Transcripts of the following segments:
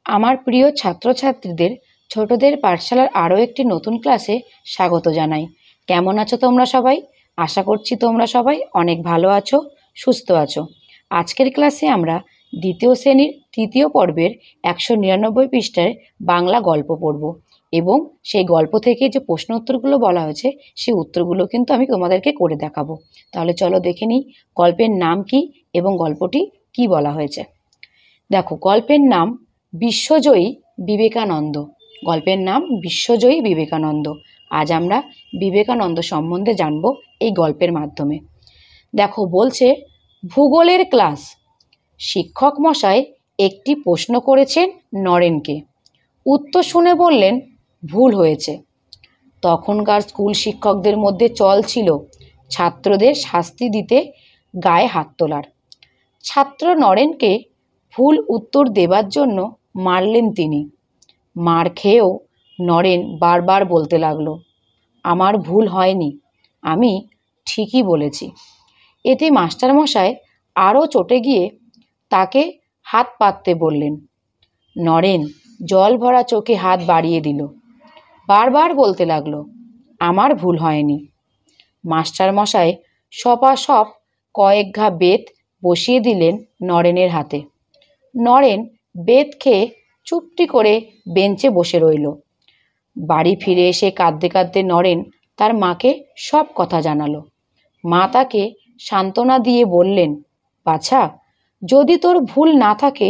আমার প্রিয় ছাত্রছাত্রীদের ছোটদের পাঠশালার আরও একটি নতুন ক্লাসে স্বাগত জানাই। কেমন আছো তোমরা সবাই? আশা করছি তোমরা সবাই অনেক ভালো আছো, সুস্থ আছো। আজকের ক্লাসে আমরা দ্বিতীয় শ্রেণীর তৃতীয় পর্বের 199 পৃষ্ঠার বাংলা গল্প পড়ব এবং সেই গল্প থেকে যে প্রশ্ন উত্তরগুলো বলা হয়েছে সেই উত্তরগুলো কিন্তু আমি তোমাদেরকে করে দেখাবো। তাহলে চলো দেখে নিই গল্পের নাম কি এবং গল্পটি কি বলা হয়েছে। দেখো, গল্পের নাম বিশ্বজয়ী বিবেকানন্দ। গল্পের নাম বিশ্বজয়ী বিবেকানন্দ। আজ আমরা বিবেকানন্দ সম্বন্ধে জানব এই গল্পের মাধ্যমে। দেখো, বলছে ভূগোলের ক্লাস। শিক্ষক মশাই একটি প্রশ্ন করেছেন নরেনকে। উত্তর শুনে বললেন ভুল হয়েছে। তখনকার স্কুল শিক্ষকদের মধ্যে চল ছিল ছাত্রদের শাস্তি দিতে গায়ে হাত তোলার। ছাত্র নরেনকে ভুল উত্তর দেবার জন্য মারলেন তিনি। মার খেয়েও নরেন বারবার বলতে লাগলো, আমার ভুল হয়নি, আমি ঠিকই বলেছি। এতে মাস্টারমশাই আরও চটে গিয়ে তাকে হাত পাততে বললেন। নরেন জল ভরা চোখে হাত বাড়িয়ে দিল। বারবার বলতে লাগলো, আমার ভুল হয়নি। মাস্টারমশাই সপাসপ কয়েক ঘা বেত বসিয়ে দিলেন নরেনের হাতে। নরেন বেত খেয়ে চুপটি করে বেঞ্চে বসে রইল। বাড়ি ফিরে এসে কাঁদতে কাঁদতে নরেন তার মাকে সব কথা জানালো। মা তাকে সান্ত্বনা দিয়ে বললেন, বাছা, যদি তোর ভুল না থাকে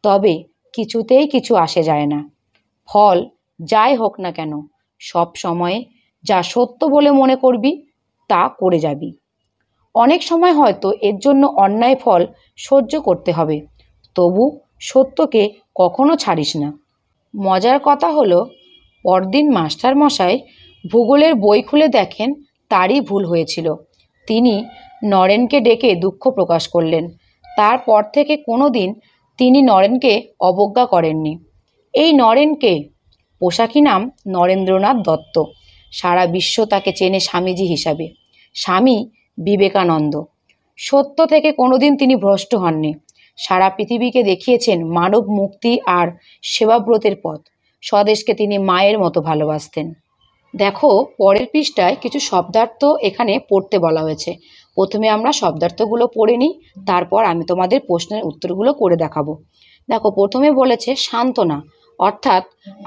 তবে কিছুতেই কিছু আসে যায় না। ফল যাই হোক না কেন, সব সময়ে যা সত্য বলে মনে করবি তা করে যাবি। অনেক সময় হয়তো এর জন্য অন্যায় ফল সহ্য করতে হবে, তবু সত্যকে কখনো ছাড়িস না। মজার কথা হলো, পরদিন মাস্টারমশাই ভূগোলের বই খুলে দেখেন তারই ভুল হয়েছিল। তিনি নরেনকে ডেকে দুঃখ প্রকাশ করলেন। তারপর থেকে কোনো দিন তিনি নরেনকে অবজ্ঞা করেননি। এই নরেনকে, পোশাকি নাম নরেন্দ্রনাথ দত্ত। সারা বিশ্ব তাকে চেনে স্বামীজি হিসাবে, স্বামী বিবেকানন্দ। সত্য থেকে কোনোদিন তিনি ভ্রষ্ট হননি। সারা পৃথিবীকে দেখিয়েছেন মানব মুক্তি আর সেবাব্রতের পথ। স্বদেশকে তিনি মায়ের মতো ভালোবাসতেন। দেখো, পরের পৃষ্ঠায় কিছু শব্দার্থ এখানে পড়তে বলা হয়েছে। প্রথমে আমরা শব্দার্থগুলো পড়ে নিই, তারপর আমি তোমাদের প্রশ্নের উত্তরগুলো করে দেখাবো। দেখো, প্রথমে বলেছে সান্ত্বনা, অর্থাৎ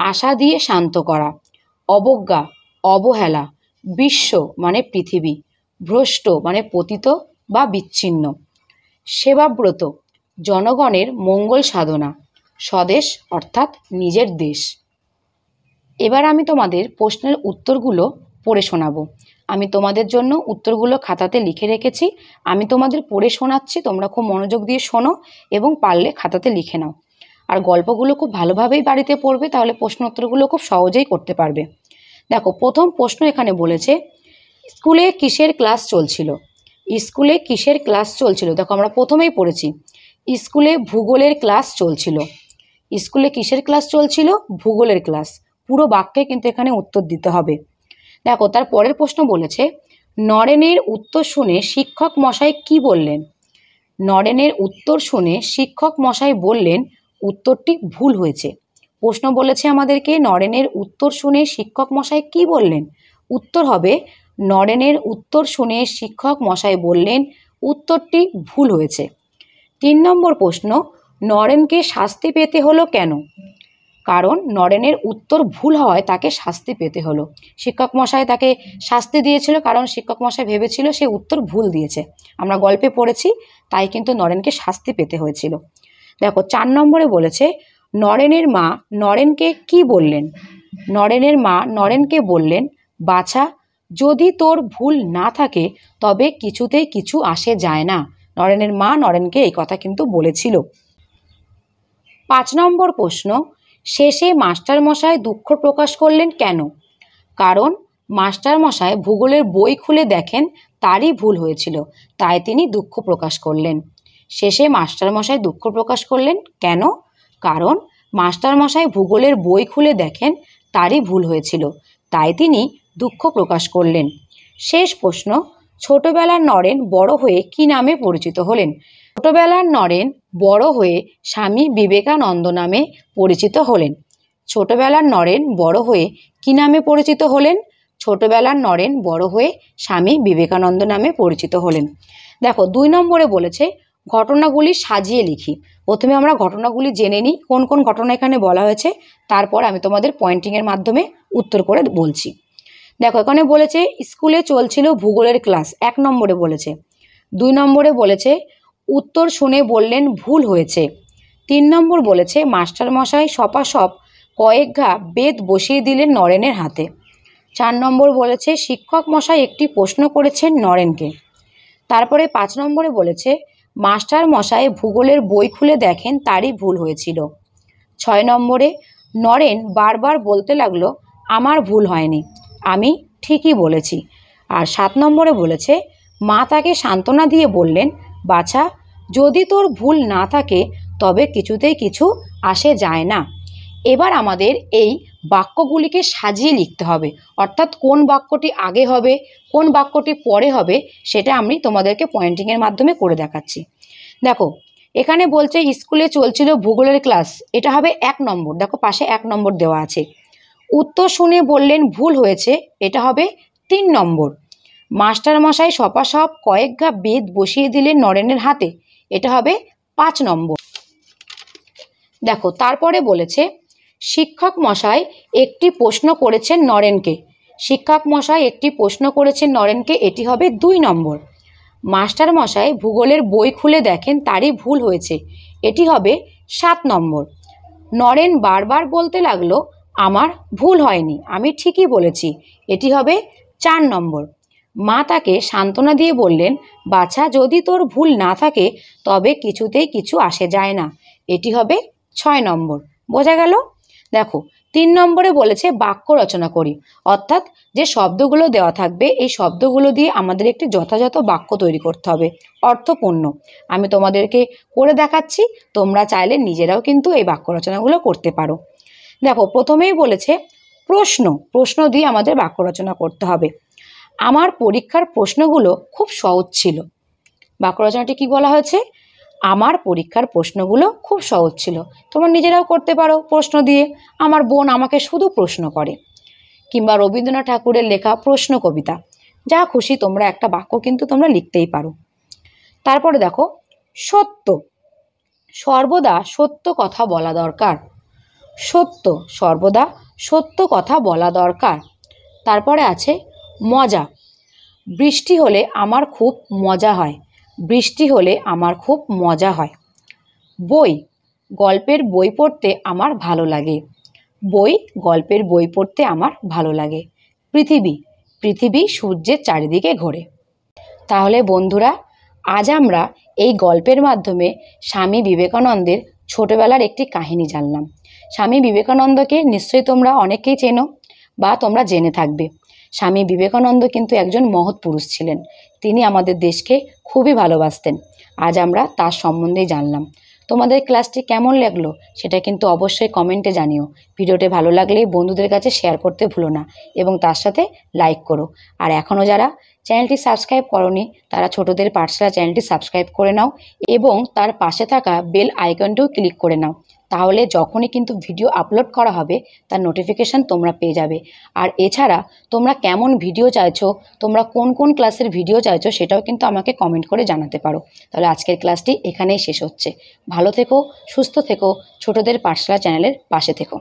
আশা দিয়ে শান্ত করা। অবজ্ঞা, অবহেলা। বিশ্ব মানে পৃথিবী। ভ্রষ্ট মানে পতিত বা বিচ্ছিন্ন। সেবাব্রত, জনগণের মঙ্গল সাধনা। স্বদেশ অর্থাৎ নিজের দেশ। এবার আমি তোমাদের প্রশ্নের উত্তরগুলো পড়ে শোনাবো। আমি তোমাদের জন্য উত্তরগুলো খাতাতে লিখে রেখেছি। আমি তোমাদের পড়ে শোনাচ্ছি, তোমরা খুব মনোযোগ দিয়ে শোনো এবং পারলে খাতাতে লিখে নাও। আর গল্পগুলো খুব ভালোভাবেই বাড়িতে পড়বে, তাহলে প্রশ্ন উত্তরগুলো খুব সহজেই করতে পারবে। দেখো, প্রথম প্রশ্ন এখানে বলেছে স্কুলে কিসের ক্লাস চলছিল। স্কুলে কিসের ক্লাস চলছিল? দেখো, আমরা প্রথমেই পড়েছি স্কুলে ভূগোলের ক্লাস চলছিল। স্কুলে কিসের ক্লাস চলছিল? ভূগোলের ক্লাস। পুরো বাক্যে কিন্তু এখানে উত্তর দিতে হবে। দেখো, তার পরের প্রশ্ন বলেছে নরেনের উত্তর শুনে শিক্ষক মশাই কি বললেন। নরেনের উত্তর শুনে শিক্ষক মশাই বললেন উত্তরটি ভুল হয়েছে। প্রশ্ন বলেছে আমাদেরকে নরেনের উত্তর শুনে শিক্ষক মশাই কি বললেন। উত্তর হবে নরেনের উত্তর শুনে শিক্ষক মশাই বললেন উত্তরটি ভুল হয়েছে। 3 নম্বর প্রশ্ন, নরেনকে শাস্তি পেতে হলো কেন? কারণ নরেনের উত্তর ভুল হওয়ায় তাকে শাস্তি পেতে হলো। শিক্ষক মশাই তাকে শাস্তি দিয়েছিল কারণ শিক্ষক মশাই ভেবেছিল সে উত্তর ভুল দিয়েছে। আমরা গল্পে পড়েছি, তাই কিন্তু নরেনকে শাস্তি পেতে হয়েছিল। দেখো, 4 নম্বরে বলেছে নরেনের মা নরেনকে কি বললেন। নরেনের মা নরেনকে বললেন, বাছা, যদি তোর ভুল না থাকে তবে কিছুতেই কিছু আসে যায় না। নরেনের মা নরেনকে এই কথা কিন্তু বলেছিল। 5 নম্বর প্রশ্ন, শেষে মাস্টারমশাই দুঃখ প্রকাশ করলেন কেন? কারণ মাস্টারমশাই ভূগোলের বই খুলে দেখেন তারই ভুল হয়েছিল, তাই তিনি দুঃখ প্রকাশ করলেন। শেষে মাস্টারমশাই দুঃখ প্রকাশ করলেন কেন? কারণ মাস্টারমশাই ভূগোলের বই খুলে দেখেন তারই ভুল হয়েছিল, তাই তিনি দুঃখ প্রকাশ করলেন। শেষ প্রশ্ন, ছোটবেলার নরেন বড় হয়ে কি নামে পরিচিত হলেন? ছোটবেলার নরেন বড় হয়ে স্বামী বিবেকানন্দ নামে পরিচিত হলেন। ছোটবেলার নরেন বড় হয়ে কি নামে পরিচিত হলেন? ছোটবেলার নরেন বড় হয়ে স্বামী বিবেকানন্দ নামে পরিচিত হলেন। দেখো 2 নম্বরে বলেছে ঘটনাগুলি সাজিয়ে লিখি। প্রথমে আমরা ঘটনাগুলি জেনে নিই কোন কোন ঘটনা এখানে বলা হয়েছে, তারপর আমি তোমাদের পয়েন্টিংয়ের মাধ্যমে উত্তর করে বলছি। দেখো এখানে বলেছে স্কুলে চলছিল ভূগোলের ক্লাস, 1 নম্বরে বলেছে। 2 নম্বরে বলেছে উত্তর শুনে বললেন ভুল হয়েছে। 3 নম্বর বলেছে মাস্টারমশাই সপাসপ কয়েক ঘা বেত বসিয়ে দিলেন নরেনের হাতে। 4 নম্বর বলেছে শিক্ষক মশাই একটি প্রশ্ন করেছেন নরেনকে। তারপরে 5 নম্বরে বলেছে মাস্টার মশাই ভূগোলের বই খুলে দেখেন তারই ভুল হয়েছিল। 6 নম্বরে নরেন বারবার বলতে লাগলো আমার ভুল হয়নি, আমি ঠিকই বলেছি। আর 7 নম্বরে বলেছে মা তাকে সান্ত্বনা দিয়ে বললেন বাছা, যদি তোর ভুল না থাকে তবে কিছুতেই কিছু আসে যায় না। এবার আমাদের এই বাক্যগুলিকে সাজিয়ে লিখতে হবে, অর্থাৎ কোন বাক্যটি আগে হবে কোন বাক্যটি পরে হবে সেটা আমি তোমাদেরকে পয়েন্টিংয়ের মাধ্যমে করে দেখাচ্ছি। দেখো এখানে বলছে স্কুলে চলছিল ভূগোলের ক্লাস, এটা হবে 1 নম্বর। দেখো পাশে 1 নম্বর দেওয়া আছে। উত্তর শুনে বললেন ভুল হয়েছে, এটা হবে 3 নম্বর। মাস্টারমশাই সপাসপ কয়েক ঘা বেত বসিয়ে দিলেন নরেনের হাতে, এটা হবে 5 নম্বর। দেখো তারপরে বলেছে শিক্ষক মশাই একটি প্রশ্ন করেছেন নরেনকে। শিক্ষক মশাই একটি প্রশ্ন করেছেন নরেনকে, এটি হবে 2 নম্বর। মাস্টার মশাই ভূগোলের বই খুলে দেখেন তারই ভুল হয়েছে, এটি হবে 7 নম্বর। নরেন বারবার বলতে লাগলো আমার ভুল হয়নি, আমি ঠিকই বলেছি, এটি হবে 4 নম্বর। মা তাকে সান্ত্বনা দিয়ে বললেন বাছা, যদি তোর ভুল না থাকে তবে কিছুতেই কিছু আসে যায় না, এটি হবে 6 নম্বর। বোঝা গেল? দেখো 3 নম্বরে বলেছে বাক্য রচনা করি, অর্থাৎ যে শব্দগুলো দেওয়া থাকবে এই শব্দগুলো দিয়ে আমাদের একটি যথাযথ বাক্য তৈরি করতে হবে, অর্থপূর্ণ। আমি তোমাদেরকে করে দেখাচ্ছি, তোমরা চাইলে নিজেরাও কিন্তু এই বাক্য রচনাগুলো করতে পারো। দেখো প্রথমেই বলেছে প্রশ্ন দিয়ে আমাদের বাক্য রচনা করতে হবে। আমার পরীক্ষার প্রশ্নগুলো খুব সহজ ছিল। বাক্য রচনাটি কি বলা হয়েছে? আমার পরীক্ষার প্রশ্নগুলো খুব সহজ ছিল। তোমরা নিজেরাও করতে পারো প্রশ্ন দিয়ে, আমার বোন আমাকে শুধু প্রশ্ন করে। কিংবা রবীন্দ্রনাথ ঠাকুরের লেখা প্রশ্ন কবিতা, যা খুশি তোমরা একটা বাক্য কিন্তু তোমরা লিখতেই পারো। তারপরে দেখো সত্য, সর্বদা সত্য কথা বলা দরকার। সত্য, সর্বদা সত্য কথা বলা দরকার। তারপরে আছে মজা, বৃষ্টি হলে আমার খুব মজা হয়। বৃষ্টি হলে আমার খুব মজা হয়। বই, গল্পের বই পড়তে আমার ভালো লাগে। বই, গল্পের বই পড়তে আমার ভালো লাগে। পৃথিবী, পৃথিবী সূর্যের চারিদিকে ঘোরে। তাহলে বন্ধুরা আজ আমরা এই গল্পের মাধ্যমে স্বামী বিবেকানন্দের ছোটবেলার একটি কাহিনী জানলাম। স্বামী বিবেকানন্দকে নিশ্চয়ই তোমরা অনেকেই চেনো বা তোমরা জেনে থাকবে। স্বামী বিবেকানন্দ কিন্তু একজন মহৎ পুরুষ ছিলেন, তিনি আমাদের দেশকে খুবই ভালোবাসতেন। আজ আমরা তার সম্বন্ধেই জানলাম। তোমাদের ক্লাসটি কেমন লাগলো সেটা কিন্তু অবশ্যই কমেন্টে জানিও। ভিডিওটি ভালো লাগলে বন্ধুদের কাছে শেয়ার করতে ভুলো না এবং তার সাথে লাইক করো। আর এখনও যারা চ্যানেলটি সাবস্ক্রাইব করোনি তারা ছোটদের পাঠশালা চ্যানেলটি সাবস্ক্রাইব করে নাও এবং তার পাশে থাকা বেল আইকনটিও ক্লিক করে নাও, তাহলে যখনই কিন্তু ভিডিও আপলোড করা হবে তার নোটিফিকেশান তোমরা পেয়ে যাবে। আর এছাড়া তোমরা কেমন ভিডিও চাইছো, তোমরা কোন কোন ক্লাসের ভিডিও চাইছো সেটাও কিন্তু আমাকে কমেন্ট করে জানাতে পারো। তাহলে আজকের ক্লাসটি এখানেই শেষ হচ্ছে। ভালো থেকো, সুস্থ থেকো, ছোটদের পাঠশালা চ্যানেলের পাশে থেকো।